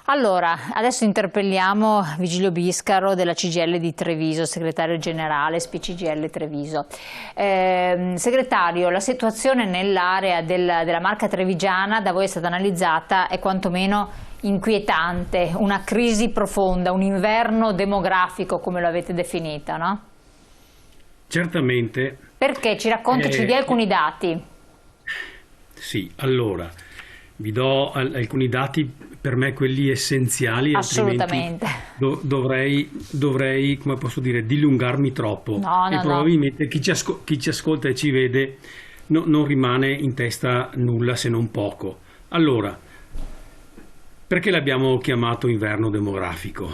Allora, adesso interpelliamo Vigilio Biscaro della CGIL di Treviso, segretario generale SPCGIL Treviso. Segretario, la situazione nell'area della Marca trevigiana da voi è stata analizzata, è quantomeno inquietante, una crisi profonda, un inverno demografico come lo avete definito, no? Certamente. Perché? Ci dia alcuni dati. Sì, allora, vi do alcuni dati per me quelli essenziali, assolutamente. Altrimenti dovrei, come posso dire, dilungarmi troppo. No, probabilmente chi ci ascolta e ci vede non rimane in testa nulla se non poco. Allora, perché l'abbiamo chiamato inverno demografico?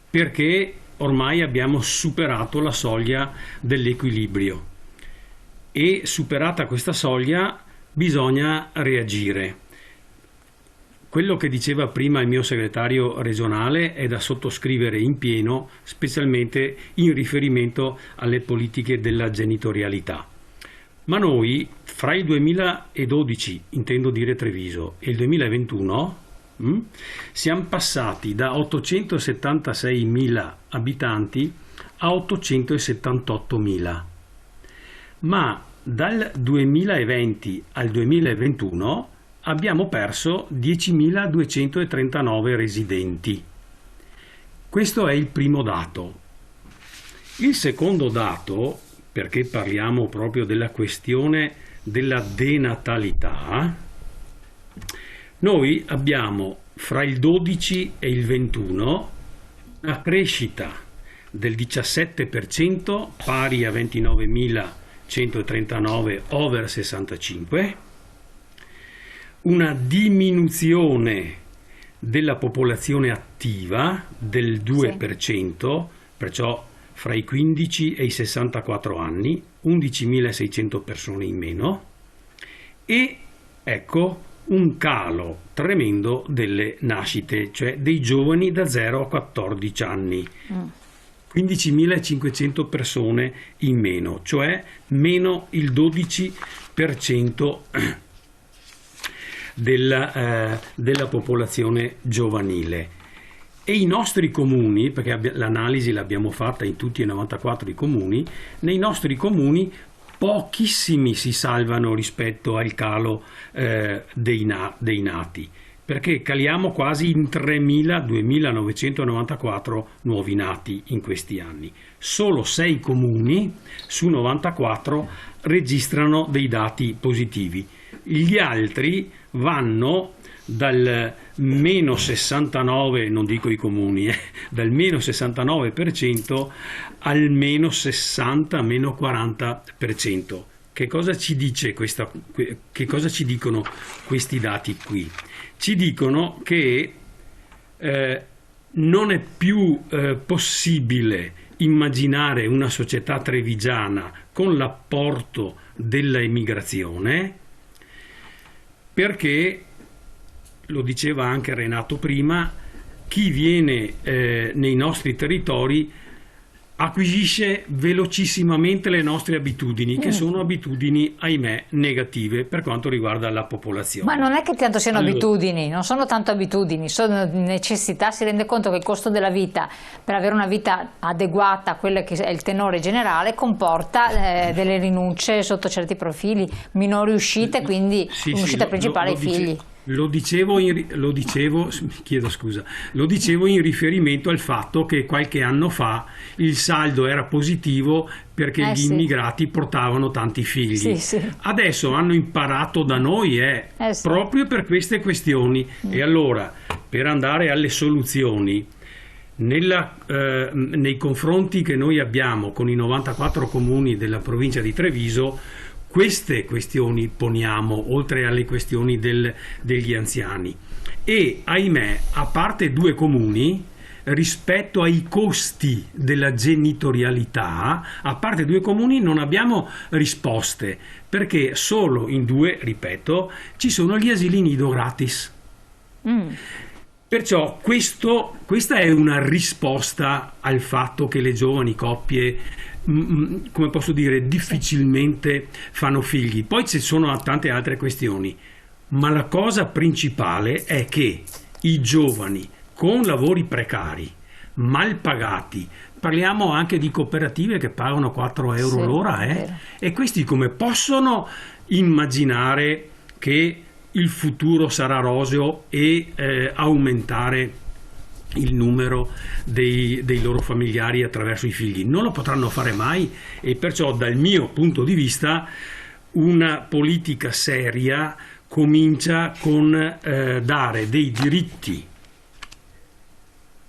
Perché ormai abbiamo superato la soglia dell'equilibrio e superata questa soglia bisogna reagire. Quello che diceva prima il mio segretario regionale è da sottoscrivere in pieno, specialmente in riferimento alle politiche della genitorialità. Ma noi, fra il 2012, intendo dire Treviso, e il 2021, siamo passati da 876.000 abitanti a 878.000. Ma dal 2020 al 2021 abbiamo perso 10.239 residenti. Questo è il primo dato. Il secondo dato, perché parliamo proprio della questione della denatalità, noi abbiamo fra il 12 e il 21 una crescita del 17% pari a 29.139 over 65, una diminuzione della popolazione attiva del 2%, perciò fra i 15 e i 64 anni, 11.600 persone in meno, e ecco un calo tremendo delle nascite, cioè dei giovani da 0 a 14 anni. 15.500 persone in meno, cioè meno il 12% della popolazione giovanile. E i nostri comuni, perché l'analisi l'abbiamo fatta in tutti e 94 i comuni, nei nostri comuni pochissimi si salvano rispetto al calo dei nati, perché caliamo quasi in 2.994 nuovi nati in questi anni. Solo 6 comuni su 94 registrano dei dati positivi. Gli altri vanno dal meno 69, non dico i comuni, dal meno 69% al meno 60, meno 40%. Che cosa ci dice che cosa ci dicono questi dati qui? Ci dicono che non è più possibile immaginare una società trevigiana con l'apporto dell'immigrazione, perché, lo diceva anche Renato prima, chi viene nei nostri territori acquisisce velocissimamente le nostre abitudini, che sono abitudini, ahimè, negative per quanto riguarda la popolazione. Ma non è che tanto siano abitudini, non sono tanto abitudini, sono necessità. Si rende conto che il costo della vita, per avere una vita adeguata a quello che è il tenore generale, comporta delle rinunce sotto certi profili, minori uscite, quindi un'uscita principale ai figli. Lo dicevo in riferimento al fatto che qualche anno fa il saldo era positivo perché gli immigrati portavano tanti figli. Adesso hanno imparato da noi proprio per queste questioni. E allora, per andare alle soluzioni, nei confronti che noi abbiamo con i 94 comuni della provincia di Treviso, queste questioni poniamo, oltre alle questioni degli anziani. E, ahimè, a parte 2 comuni, rispetto ai costi della genitorialità, a parte 2 comuni non abbiamo risposte, perché solo in 2, ripeto, ci sono gli asili nido gratis. Perciò questa è una risposta al fatto che le giovani coppie, come posso dire, difficilmente fanno figli. Poi ci sono tante altre questioni, ma la cosa principale è che i giovani con lavori precari, mal pagati, parliamo anche di cooperative che pagano 4 euro l'ora, e questi come possono immaginare che il futuro sarà roseo e aumentare il numero dei loro familiari attraverso i figli? Non lo potranno fare mai, e perciò dal mio punto di vista una politica seria comincia con dare dei diritti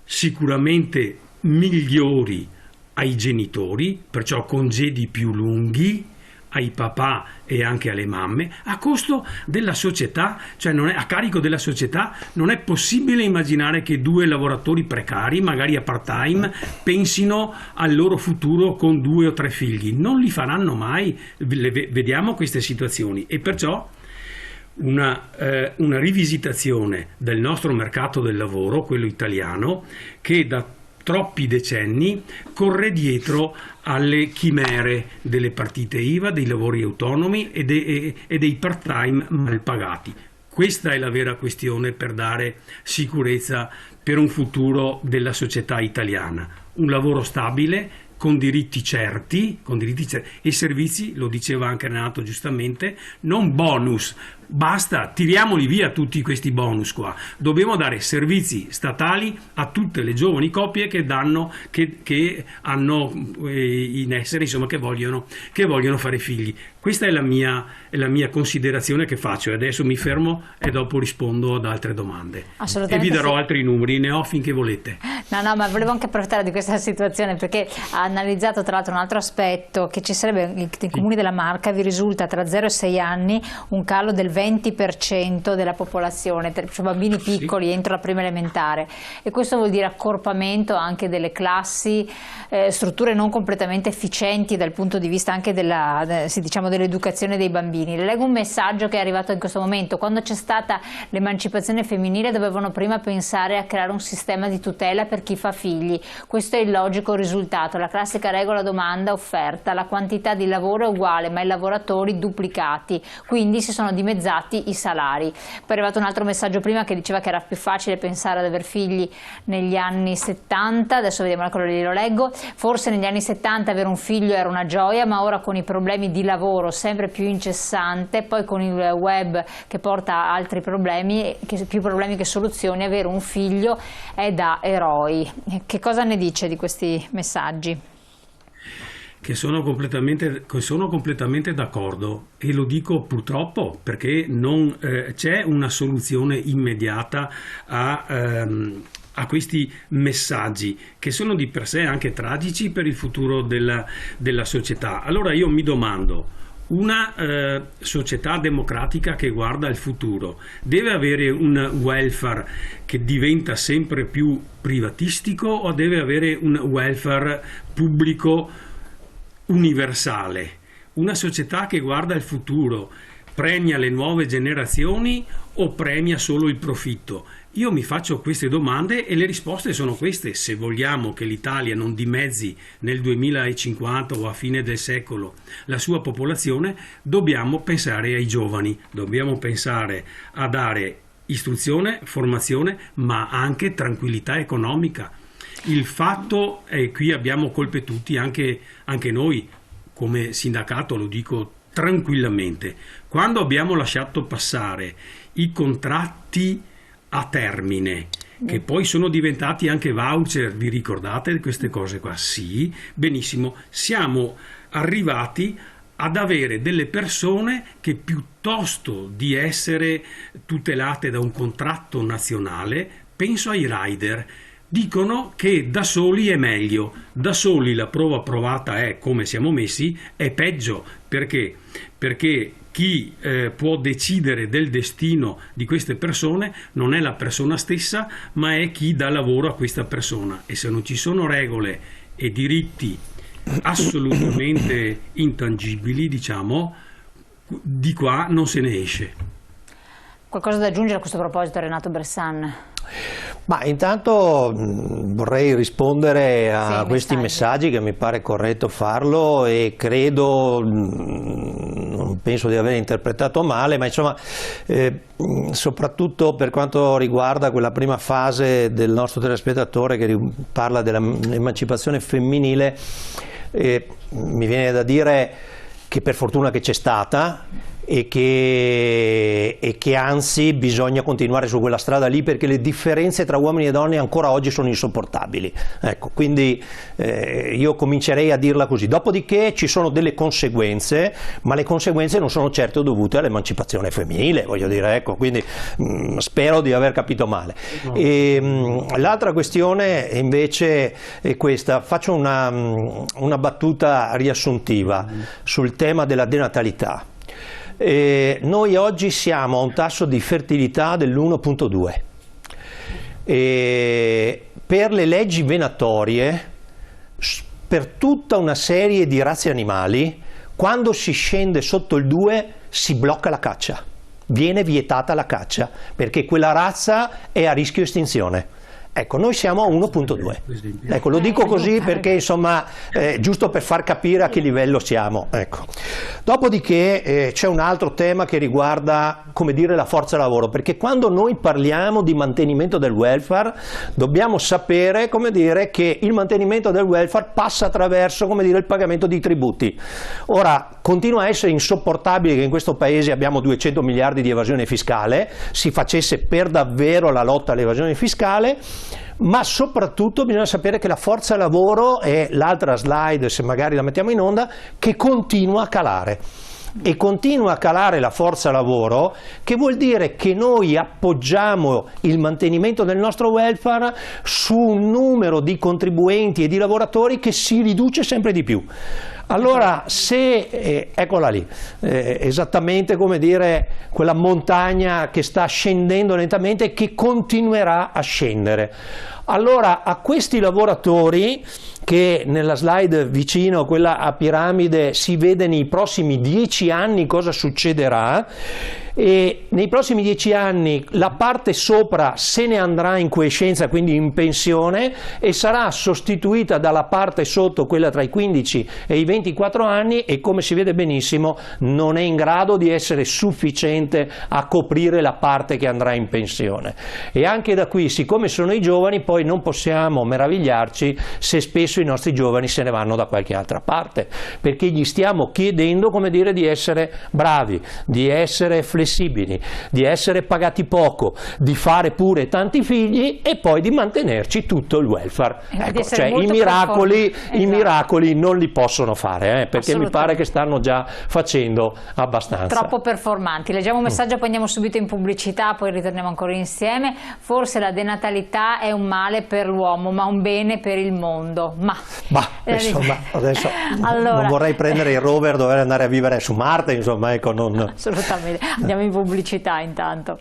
sicuramente migliori ai genitori, perciò congedi più lunghi ai papà e anche alle mamme, a costo della società, cioè non è a carico della società. Non è possibile immaginare che 2 lavoratori precari, magari a part-time, pensino al loro futuro con 2 o 3 figli. Non li faranno mai. Vediamo queste situazioni, e perciò una rivisitazione del nostro mercato del lavoro, quello italiano, che da troppi decenni corre dietro alle chimere delle partite IVA, dei lavori autonomi e dei part-time mal pagati. Questa è la vera questione per dare sicurezza per un futuro della società italiana. Un lavoro stabile, con diritti certi e servizi, lo diceva anche Renato giustamente, non bonus. Basta, tiriamoli via tutti questi bonus qua. Dobbiamo dare servizi statali a tutte le giovani coppie che hanno in essere, insomma, che vogliono fare figli. Questa è la mia considerazione che faccio, e adesso mi fermo e dopo rispondo ad altre domande. E vi darò altri numeri, ne ho finché volete. No, ma volevo anche approfittare di questa situazione, perché ha analizzato tra l'altro un altro aspetto, che ci sarebbe nei comuni della Marca, vi risulta tra 0 e 6 anni un calo del 20% della popolazione, cioè bambini piccoli entro la prima elementare, e questo vuol dire accorpamento anche delle classi, strutture non completamente efficienti dal punto di vista anche dell'educazione dei bambini. Le leggo un messaggio che è arrivato in questo momento: quando c'è stata l'emancipazione femminile dovevano prima pensare a creare un sistema di tutela per chi fa figli, questo è il logico risultato, la classica regola domanda offerta, la quantità di lavoro è uguale ma i lavoratori duplicati, quindi si sono dimezzati i salari. Poi è arrivato un altro messaggio prima che diceva che era più facile pensare ad aver figli negli anni 70, adesso vediamo, quello lì lo leggo, forse negli anni 70 avere un figlio era una gioia, ma ora con i problemi di lavoro sempre più incessante, poi con il web che porta a altri problemi, più problemi che soluzioni, avere un figlio è da eroi. Che cosa ne dice di questi messaggi? Che sono completamente d'accordo, e lo dico purtroppo perché non c'è una soluzione immediata a questi messaggi, che sono di per sé anche tragici per il futuro della società. Allora io mi domando, una società democratica che guarda al futuro deve avere un welfare che diventa sempre più privatistico, o deve avere un welfare pubblico universale? Una società che guarda al futuro premia le nuove generazioni o premia solo il profitto? Io mi faccio queste domande e le risposte sono queste. Se vogliamo che l'Italia non dimezzi nel 2050 o a fine del secolo la sua popolazione, dobbiamo pensare ai giovani, dobbiamo pensare a dare istruzione, formazione, ma anche tranquillità economica. Il fatto, e qui abbiamo colpe tutti, anche noi come sindacato, lo dico tranquillamente, quando abbiamo lasciato passare i contratti a termine, che poi sono diventati anche voucher, vi ricordate queste cose qua? Sì, benissimo, siamo arrivati ad avere delle persone che, piuttosto di essere tutelate da un contratto nazionale, penso ai rider, dicono che da soli è meglio. Da soli la prova provata è, come siamo messi, è peggio. Perché? Perché chi può decidere del destino di queste persone non è la persona stessa, ma è chi dà lavoro a questa persona. E se non ci sono regole e diritti assolutamente intangibili, diciamo, di qua non se ne esce. Qualcosa da aggiungere a questo proposito, Renato Bressan? Ma intanto vorrei rispondere a questi messaggi, che mi pare corretto farlo, e credo penso di aver interpretato male, ma insomma soprattutto per quanto riguarda quella prima fase del nostro telespettatore che parla dell'emancipazione femminile, mi viene da dire che per fortuna che c'è stata e che anzi bisogna continuare su quella strada lì, perché le differenze tra uomini e donne ancora oggi sono insopportabili. Ecco, quindi io comincerei a dirla così. Dopodiché ci sono delle conseguenze, ma le conseguenze non sono certo dovute all'emancipazione femminile, voglio dire, ecco, quindi spero di aver capito male. L'altra questione invece è questa, faccio una battuta riassuntiva sul tema della denatalità. Noi oggi siamo a un tasso di fertilità dell'1,2. Per le leggi venatorie, per tutta una serie di razze animali, quando si scende sotto il 2 si blocca la caccia, viene vietata la caccia, perché quella razza è a rischio estinzione. Ecco, noi siamo a 1,2. Ecco, lo dico così perché insomma, giusto per far capire a che livello siamo. Ecco. Dopodiché c'è un altro tema che riguarda, come dire, la forza lavoro, perché quando noi parliamo di mantenimento del welfare dobbiamo sapere, come dire, che il mantenimento del welfare passa attraverso, come dire, il pagamento di tributi. Ora, continua a essere insopportabile che in questo paese abbiamo 200 miliardi di evasione fiscale, si facesse per davvero la lotta all'evasione fiscale, ma soprattutto bisogna sapere che la forza lavoro è l'altra slide, se magari la mettiamo in onda, che continua a calare. E continua a calare la forza lavoro, che vuol dire che noi appoggiamo il mantenimento del nostro welfare su un numero di contribuenti e di lavoratori che si riduce sempre di più. Allora, se, eccola lì, esattamente come dire quella montagna che sta scendendo lentamente e che continuerà a scendere. Allora, a questi lavoratori, che nella slide vicino, quella a piramide, si vede nei prossimi 10 anni cosa succederà, e nei prossimi 10 anni la parte sopra se ne andrà in quiescenza, quindi in pensione, e sarà sostituita dalla parte sotto, quella tra i 15 e i 24 anni, e come si vede benissimo non è in grado di essere sufficiente a coprire la parte che andrà in pensione. E anche da qui, siccome sono i giovani, poi non possiamo meravigliarci se spesso i nostri giovani se ne vanno da qualche altra parte, perché gli stiamo chiedendo, come dire, di essere bravi, di essere flessibili, di essere pagati poco, di fare pure tanti figli e poi di mantenerci tutto il welfare. Ecco, cioè i miracoli non li possono fare, perché mi pare che stanno già facendo abbastanza. Troppo performanti. Leggiamo un messaggio, poi andiamo subito in pubblicità, poi ritorniamo ancora insieme. Forse la denatalità è un male per l'uomo, ma un bene per il mondo. Insomma, adesso allora, non vorrei prendere il rover, dover andare a vivere su Marte, insomma, ecco, non... Assolutamente. Andiamo in pubblicità intanto.